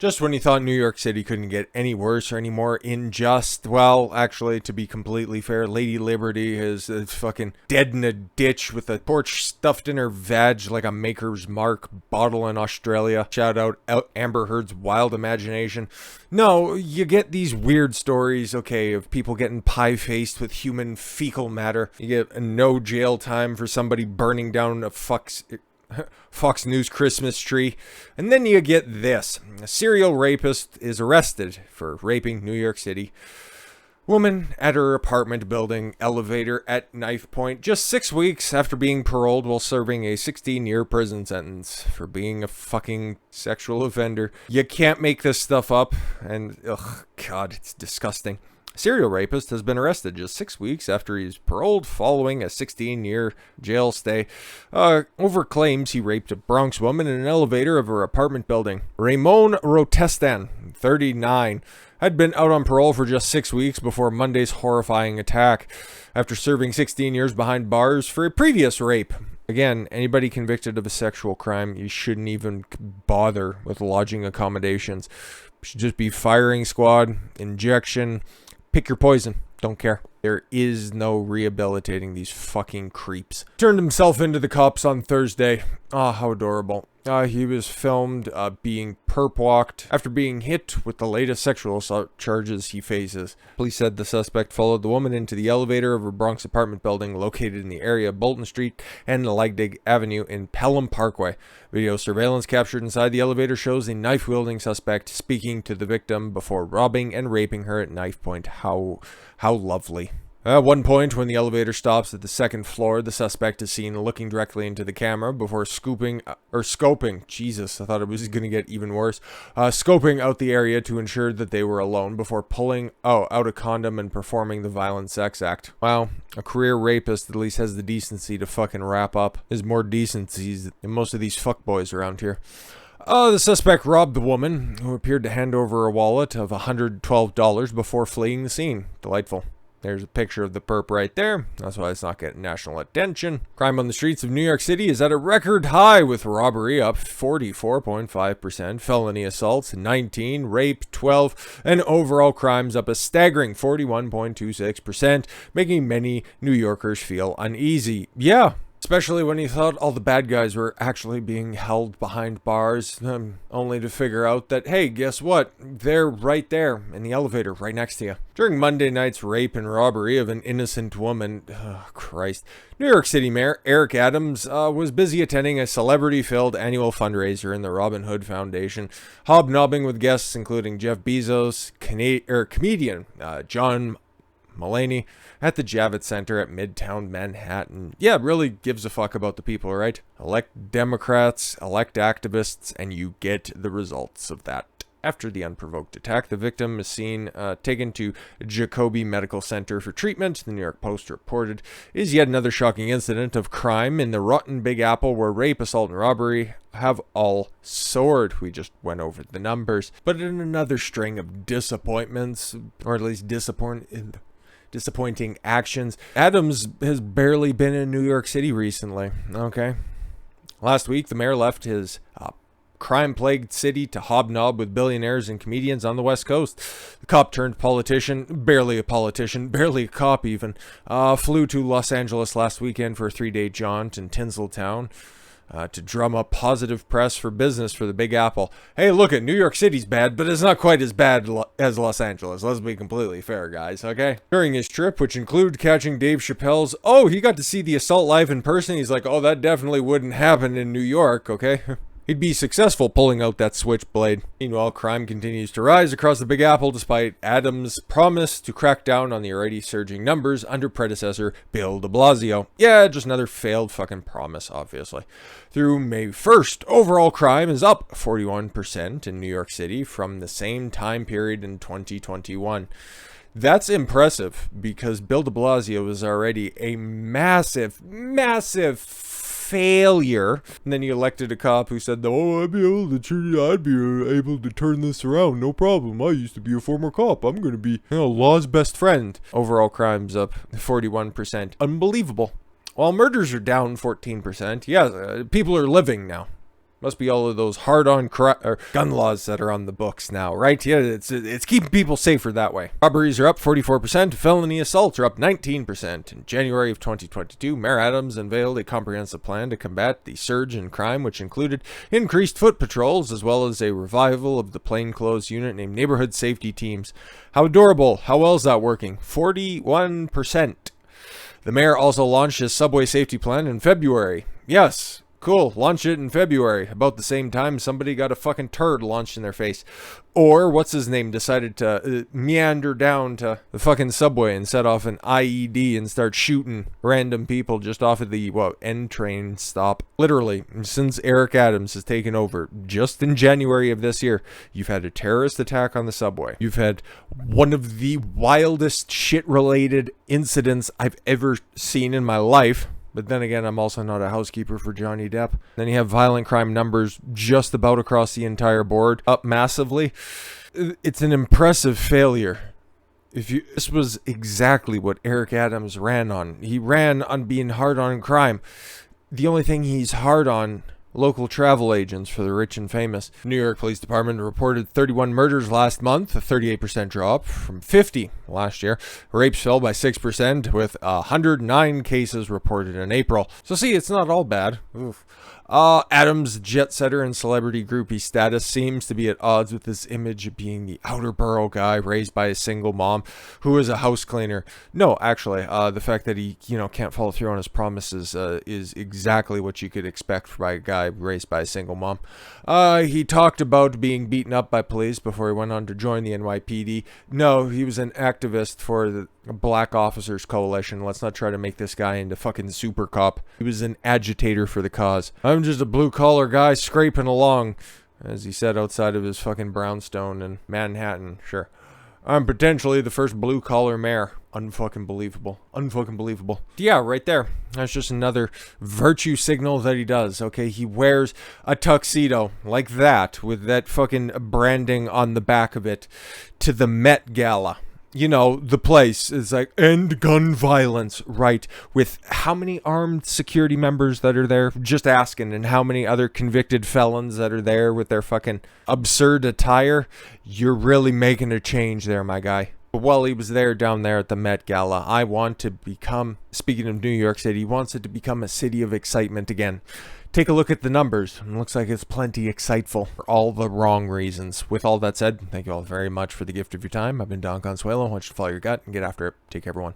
Just when you thought New York City couldn't get any worse or any more unjust, well, actually, to be completely fair, Lady Liberty is fucking dead in a ditch with a torch stuffed in her vag like a Maker's Mark bottle in Australia. Shout out Amber Heard's wild imagination. No, you get these weird stories, okay, of people getting pie-faced with human fecal matter. You get a no jail time for somebody burning down a Fox News Christmas tree. And then you get this. A serial rapist is arrested for raping New York City woman at her apartment building elevator at knife point just 6 weeks after being paroled while serving a 16-year prison sentence for being a fucking sexual offender. You can't make this stuff up, and ugh, God, it's disgusting. Serial rapist has been arrested just 6 weeks after he's paroled following a 16-year jail stay over claims he raped a Bronx woman in an elevator of her apartment building. Ramon Rotestan, 39, had been out on parole for just 6 weeks before Monday's horrifying attack after serving 16 years behind bars for a previous rape. Again, anybody convicted of a sexual crime, you shouldn't even bother with lodging accommodations. It should just be firing squad, injection. Pick your poison. Don't care. There is no rehabilitating these fucking creeps. Turned himself into the cops on Thursday. Ah, how adorable. He was filmed being perp-walked after being hit with the latest sexual assault charges he faces. Police said the suspect followed the woman into the elevator of her Bronx apartment building located in the area of Bolton Street and Lagdig Avenue in Pelham Parkway. Video surveillance captured inside the elevator shows a knife-wielding suspect speaking to the victim before robbing and raping her at knife point. How lovely. At one point, when the elevator stops at the second floor, the suspect is seen looking directly into the camera before scoping. Jesus, I thought it was going to get even worse. Scoping out the area to ensure that they were alone before pulling out a condom and performing the violent sex act. Wow, a career rapist at least has the decency to fucking wrap up. There's more decencies than most of these fuckboys around here. The suspect robbed the woman, who appeared to hand over a wallet of $112 before fleeing the scene. Delightful. There's a picture of the perp right there. That's why it's not getting national attention. Crime on the streets of New York City is at a record high, with robbery up 44.5%, felony assaults 19, rape 12, and overall crimes up a staggering 41.26%, making many New Yorkers feel uneasy. Yeah. Especially when you thought all the bad guys were actually being held behind bars, only to figure out that, hey, guess what? They're right there in the elevator right next to you. During Monday night's rape and robbery of an innocent woman, New York City Mayor Eric Adams was busy attending a celebrity-filled annual fundraiser in the Robin Hood Foundation, hobnobbing with guests including Jeff Bezos, comedian John Mulaney at the Javits Center at Midtown Manhattan. Yeah, really gives a fuck about the people, right? Elect Democrats, elect activists, and you get the results of that. After the unprovoked attack, the victim is seen taken to Jacobi Medical Center for treatment. The New York Post reported is yet another shocking incident of crime in the rotten Big Apple, where rape, assault, and robbery have all soared. We just went over the numbers. But in another string of disappointments, or at least disappointing actions, Adams has barely been in New York City recently. Okay. Last week, the mayor left his crime-plagued city to hobnob with billionaires and comedians on the West Coast. The cop-turned-politician, barely a politician, barely a cop even, flew to Los Angeles last weekend for a 3-day jaunt in Tinseltown to drum up positive press for business for the Big Apple. Hey, look, New York City's bad, but it's not quite as bad as Los Angeles. Let's be completely fair, guys, okay? During his trip, which included catching Dave Chappelle's, he got to see the assault live in person. He's like, that definitely wouldn't happen in New York, okay? He'd be successful pulling out that switchblade. Meanwhile, crime continues to rise across the Big Apple despite Adams' promise to crack down on the already surging numbers under predecessor Bill de Blasio. Yeah, just another failed fucking promise, obviously. Through May 1st, overall crime is up 41% in New York City from the same time period in 2021. That's impressive because Bill de Blasio was already a massive failure. And then you elected a cop who said, I'd be able to turn this around, no problem. I used to be a former cop. I'm going to be, law's best friend. Overall crime's up 41%. Unbelievable. While murders are down 14%, people are living now. Must be all of those hard-on gun laws that are on the books now, right? Yeah, it's keeping people safer that way. Robberies are up 44%, felony assaults are up 19%. In January of 2022, Mayor Adams unveiled a comprehensive plan to combat the surge in crime, which included increased foot patrols, as well as a revival of the plainclothes unit named Neighborhood Safety Teams. How adorable. How well is that working? 41%. The mayor also launched his subway safety plan in February. Yes. Cool, launch it in February. About the same time somebody got a fucking turd launched in their face. Or, what's his name, decided to meander down to the fucking subway and set off an IED and start shooting random people just off of the, N train stop. Literally, since Eric Adams has taken over, just in January of this year, you've had a terrorist attack on the subway. You've had one of the wildest shit-related incidents I've ever seen in my life. But then again, I'm also not a housekeeper for Johnny Depp. Then you have violent crime numbers just about across the entire board, up massively. It's an impressive failure. This was exactly what Eric Adams ran on. He ran on being hard on crime. The only thing he's hard on, local travel agents for the rich and famous. New York Police Department reported 31 murders last month, a 38% drop from 50 last year. Rapes fell by 6%, with 109 cases reported in April. So see, it's not all bad. Oof. Adams' jet-setter and celebrity groupie status seems to be at odds with this image of being the outer borough guy raised by a single mom who is a house cleaner. No, actually, the fact that he, can't follow through on his promises is exactly what you could expect by a guy raised by a single mom. He talked about being beaten up by police before he went on to join the NYPD. No, he was an activist for the Black Officers Coalition. Let's not try to make this guy into fucking super cop. He was an agitator for the cause. I'm just a blue-collar guy scraping along, as he said outside of his fucking brownstone in Manhattan. Sure. I'm potentially the first blue-collar mayor. Unfucking believable. Unfucking believable. Yeah, right there. That's just another virtue signal that he does. Okay, he wears a tuxedo like that, with that fucking branding on the back of it, to the Met Gala. The place is like, end gun violence, right? With how many armed security members that are there? Just asking. And how many other convicted felons that are there with their fucking absurd attire? You're really making a change there, my guy. But while he was down there at the Met Gala, I want to become, speaking of New York City, he wants it to become a city of excitement again. Take a look at the numbers. It looks like it's plenty exciteful for all the wrong reasons. With all that said, thank you all very much for the gift of your time. I've been Don Consuelo. I want you to follow your gut and get after it. Take care, everyone.